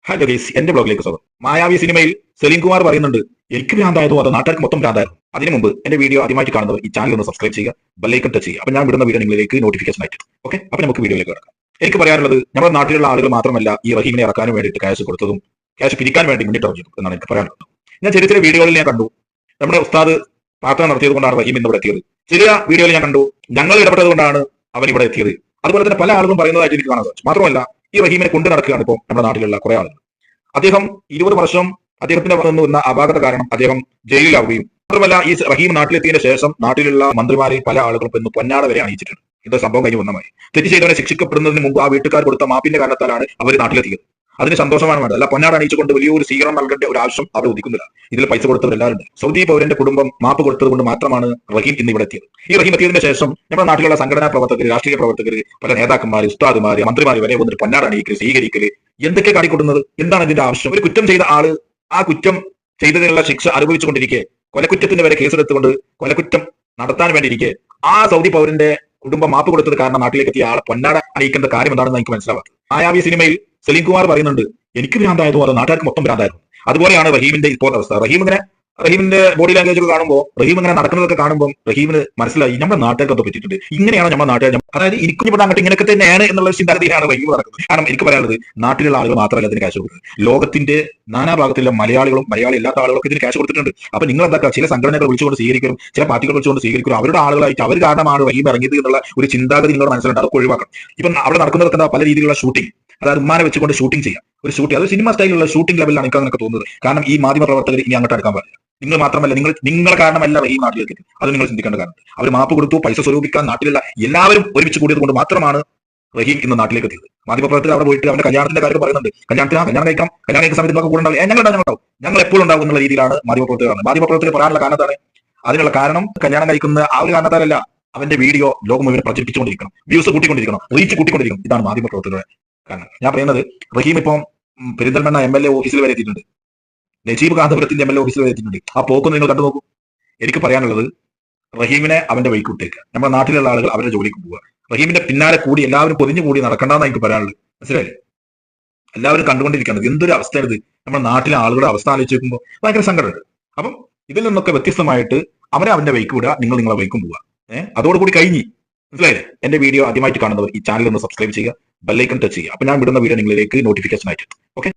Hello guys, എന്റെ ബ്ലോഗിലേക്ക് സ്വാഗതം. മായാവി സിനിമയിൽ സലീം കുമാർ പറയുന്നുണ്ട്, എനിക്ക് ഭ്രാന്തായതോ അതോ നാട്ടുകാർക്ക് മൊത്തം ഭ്രാന്തായിരുന്നു. അതിനു മുമ്പ് എന്റെ വീഡിയോ ആദ്യമായിട്ട് കാണുന്നവർ ഈ ചാനൽ ഒന്ന് സബ്സ്ക്രൈബ് ചെയ്യുക, ബെല്ലൈക്കൺ ടച്ച് ചെയ്യുക. അപ്പൊ ഞാൻ വിടുന്ന വീഡിയോ നിങ്ങളിലേക്ക് നോട്ടിഫിക്കേഷൻ ആയിട്ട്. ഓക്കെ, അപ്പൊ നമുക്ക് വീഡിയോയിലേക്ക് കിടക്കാം. എനിക്ക് പറയാനുള്ളത്, നമ്മുടെ നാട്ടിലുള്ള ആളുകൾ മാത്രമല്ല ഈ റഹീമിനെ ഇറക്കാനും വേണ്ടിയിട്ട് ക്യാഷ് കൊടുത്തതും ക്യാഷ് പിരിക്കാൻ വേണ്ടി മുന്നിട്ടിറങ്ങിയതും എന്നാണ് എനിക്ക് പറയാനുള്ളത്. ഞാൻ ചെറിയ ചെറിയ വീഡിയോകളിൽ ഞാൻ കണ്ടു, നമ്മുടെ ഉസ്താദ് പ്രാർത്ഥന നടത്തിയത് കൊണ്ടാണ് റഹീം ഇന്ന് ഇവിടെ എത്തിയത്. ചെറിയ വീഡിയോയിൽ ഞാൻ കണ്ടു, ഞങ്ങൾ ഇടപെട്ടത് കൊണ്ടാണ് അവൻ ഇവിടെ എത്തിയത്. അതുപോലെ തന്നെ പല ആളുകളും പറയുന്നതായിട്ട് എനിക്ക് കാണാൻ സാധിച്ചു. മാത്രമല്ല, ഈ റഹീമിനെ കൊണ്ടു നടക്കുകയാണ് ഇപ്പോൾ നമ്മുടെ നാട്ടിലുള്ള കുറെ ആളുകൾ. അദ്ദേഹം 20 വർഷം അദ്ദേഹത്തിന്റെ വന്ന അപാകത കാരണം അദ്ദേഹം ജയിലിലാവുകയും മാത്രമല്ല, ഈ റഹീം നാട്ടിലെത്തിയതിനു ശേഷം നാട്ടിലുള്ള മന്ത്രിമാരിൽ പല ആളുകളും ഇന്ന് പൊന്നാട വരെ അണിയിച്ചിട്ടുണ്ട്. ഇത് സംഭവം കഴിഞ്ഞ് വന്നമായി. തെറ്റ് ചെയ്തവനെ ശിക്ഷിക്കപ്പെടുന്നതിന് മുമ്പ് ആ വീട്ടുകാർ കൊടുത്ത മാപ്പിന്റെ കാരണത്താലാണ് അവർ നാട്ടിലെത്തിയത്. അതിന് സന്തോഷമാണ് വേണ്ടത്. അല്ല, പൊന്നാട അണിയിച്ചുകൊണ്ട് വലിയൊരു സ്വീകരണം നൽകേണ്ട ഒരു ആവശ്യം അവിടെ ഉദിക്കുന്നില്ല. ഇതിൽ പൈസ കൊടുത്തവരെല്ലാവരും ഉണ്ട്. സൗദി പൗരന്റെ കുടുംബം മാപ്പ് കൊടുത്തത് കൊണ്ട് മാത്രമാണ് റഹീം ഇന്ന് ഇവിടെ എത്തിയത്. ഈ റഹീം എത്തിയതിനു ശേഷം നമ്മുടെ നാട്ടിലുള്ള സംഘടനാ പ്രവർത്തകർ, രാഷ്ട്രീയ പ്രവർത്തകർ, പല നേതാക്കന്മാർ, ഉസ്താദുമാർ, മന്ത്രിമാർ വരെ വന്നിട്ട് പൊന്നാട അണിയിക്കൽ, സ്വീകരിക്കൽ, എന്തൊക്കെ കാട്ടിക്കൊടുന്നത്? എന്താണ് ഇതിന്റെ ആവശ്യം? ഒരു കുറ്റം ചെയ്ത ആള് ആ കുറ്റം ചെയ്തതിനുള്ള ശിക്ഷ അനുഭവിച്ചുകൊണ്ടിരിക്കെ, കൊലക്കുറ്റത്തിന് വരെ കേസെടുത്തുകൊണ്ട് കൊലക്കുറ്റം നടത്താൻ വേണ്ടിയിരിക്കെ ആ സൗദി പൗരന്റെ കുടുംബം മാപ്പ് കൊടുത്തത് കാരണം നാട്ടിലേക്ക് എത്തിയ ആളെ പൊന്നാട അണിയിക്കേണ്ട കാര്യം എന്താണെന്ന് എനിക്ക് മനസ്സിലാവാത്തത്. മായാവി സിനിമയിൽ സലീം കുമാർ പറയുന്നുണ്ട്, എനിക്ക് ഭ്രാന്തായതോ അതോ നാട്ടുകാർക്ക് മൊത്തം ഭ്രാന്തായിരുന്നു. അതുപോലെയാണ് റഹീമിന്റെ ഇപ്പോഴത്തെ അവസ്ഥ. റഹീമിന്റെ ബോഡി ലാംഗ്വേജ് ഒക്കെ കാണുമ്പോൾ, റഹീം ഇങ്ങനെ നടക്കുന്നതൊക്കെ കാണുമ്പോൾ റഹീമിന് മനസ്സിലായി നമ്മുടെ നാട്ടുകാർക്കൊക്കെ പറ്റിയിട്ടുണ്ട്. ഇങ്ങനെയാണ് നമ്മുടെ നാട്ടുകാർ, അതായത് എനിക്കും ഇവിടെ അങ്ങോട്ട് ഇങ്ങനെയൊക്കെ തന്നെയാണ് എന്നുള്ള ചിന്താഗതിയിലാണ് റഹീം നടക്കുന്നത്. കാരണം എനിക്ക് പറയാനുള്ളത്, നാട്ടിലുള്ള ആളുകൾ മാത്രമല്ല ഇതിന് ക്യാഷ് കൊടുക്കുന്നത്, ലോകത്തിന്റെ നാനാഭാഗത്തുള്ള മലയാളികളും മലയാളി ഇല്ലാത്ത ആളുകളൊക്കെ ഇതിന് ക്യാഷ് കൊടുത്തിട്ടുണ്ട്. അപ്പൊ നിങ്ങൾ എന്താക്കുക, ചില സംഘടനകൾ വിളിച്ചുകൊണ്ട് സ്വീകരിക്കും, ചില പാർട്ടികൾ വിളിച്ചുകൊണ്ട് സ്വീകരിക്കും, അവരുടെ ആളുകളായിട്ട് അവർ കാരണമാണ് റഹീം ഇറങ്ങിയത് എന്നുള്ള ഒരു ചിന്താഗതി നിങ്ങളുടെ മനസ്സിലുണ്ട്. അതൊക്കെ ഒഴിവാക്കണം. ഇപ്പം അവിടെ നടക്കുന്നതൊക്കെ പല രീതിയിലുള്ള ഷൂട്ടിംഗ്, അതായത് ഉമ്മാനെ വെച്ചുകൊണ്ട് ഷൂട്ടിംഗ് ചെയ്യാം. ഒരു ഷൂട്ടിംഗ്, അത് സിനിമ സ്റ്റൈലുള്ള ഷൂട്ടിംഗ് ലെവലിലാണ് എനിക്ക് അങ്ങനെ തോന്നുന്നത്. കാരണം ഈ മാധ്യമ പ്രവർത്തകർ ഇനി അങ്ങോട്ട് അടുക്കാൻ പാടില്ല. നിങ്ങൾ മാത്രമല്ല, നിങ്ങളെ കാരണമല്ല ഈ നാട്ടിലേക്ക് അത് നിങ്ങൾ ചിന്തിക്കേണ്ട കാര്യം. അവർ മാപ്പ് കൊടുത്തു, പൈസ സ്വരൂപിക്കാൻ നാട്ടിലുള്ള എല്ലാവരും ഒരുമിച്ച് കൂടിയത് കൊണ്ട് മാത്രമാണ് റഹീം ഇന്ന് നാട്ടിലേക്ക് എത്തിയത്. മാധ്യമപ്രവർത്തകർ അവിടെ പോയിട്ട് അവന്റെ കല്യാണത്തിന്റെ കാര്യം പറയുന്നുണ്ട്. കല്യാണം കഴിക്കാൻ സമയത്ത് നമുക്ക് കൂടെ ഉണ്ടാവും, ഞങ്ങൾ എപ്പോഴും ഉണ്ടാവും എന്നുള്ള രീതിയിലാണ് മാധ്യമപ്രവർത്തകർ പറയാനുള്ള കാരണത്താണ്. അതിനുള്ള കാരണം കല്യാണം കഴിക്കുന്ന ആ ഒരു കാരണത്താലല്ല, അവന്റെ വീഡിയോ ലോകം മുഴുവൻ പ്രചരിപ്പിച്ചുകൊണ്ടിരിക്കണം, വ്യൂസ് കൂട്ടിക്കൊണ്ടിരിക്കണം, റീച്ച് കൂട്ടിക്കൊണ്ടിരിക്കണം. ഇതാണ് മാധ്യമപ്രവർത്തകരുടെ കാരണം. ഞാൻ പറയുന്നത്, റഹീം ഇപ്പം പെരിന്തൽമണ്ണ MLA ഓഫീസിൽ വരെ എത്തിയിട്ടുണ്ട്, നജീബ് കാന്തപുരത്തിന്റെ MLA ഓഫീസിൽ വരെ എത്തിയിട്ടുണ്ട്. ആ പോക്കൊന്ന് നിങ്ങൾ കണ്ടു നോക്കൂ. എനിക്ക് പറയാനുള്ളത്, റഹീമിനെ അവന്റെ വഴിക്ക് വിട്ടേക്കുക. നമ്മുടെ നാട്ടിലുള്ള ആളുകൾ അവരുടെ ജോലിക്ക് പോവുക. റഹീമിന്റെ പിന്നാലെ കൂടി എല്ലാവരും പൊതിഞ്ഞു കൂടി നടക്കണ്ടെന്നാണ് എനിക്ക് പറയാനുള്ളത്. മനസ്സിലായില്ലേ? എല്ലാവരും കണ്ടുകൊണ്ടിരിക്കുന്നത് എന്തൊരു അവസ്ഥയാണ് ഇത്. നമ്മുടെ നാട്ടിലെ ആളുകളുടെ അവസ്ഥ ആലോചിച്ച് നോക്കുമ്പോൾ ഭയങ്കര സങ്കടമുണ്ട്. അപ്പം ഇതിൽ നിന്നൊക്കെ വ്യത്യസ്തമായിട്ട് അവന്റെ വഴിക്ക് വിടുക, നിങ്ങളെ വഴിക്കും പോവുക. അതോടുകൂടി കഴിഞ്ഞ്. മനസ്സിലായില്ലേ? എന്റെ വീഡിയോ ആദ്യമായിട്ട് കാണുന്നവർ ഈ ചാനൽ ഒന്ന് സബ്സ്ക്രൈബ് ചെയ്യുക, ബെല്ലൈക്കൺ ടച്ച് ചെയ്യുക. അപ്പൊ ഞാൻ വിടുന്ന വീഡിയോ നിങ്ങളിലേക്ക് നോട്ടിഫിക്കേഷൻ ആയിട്ട്. ഓക്കെ.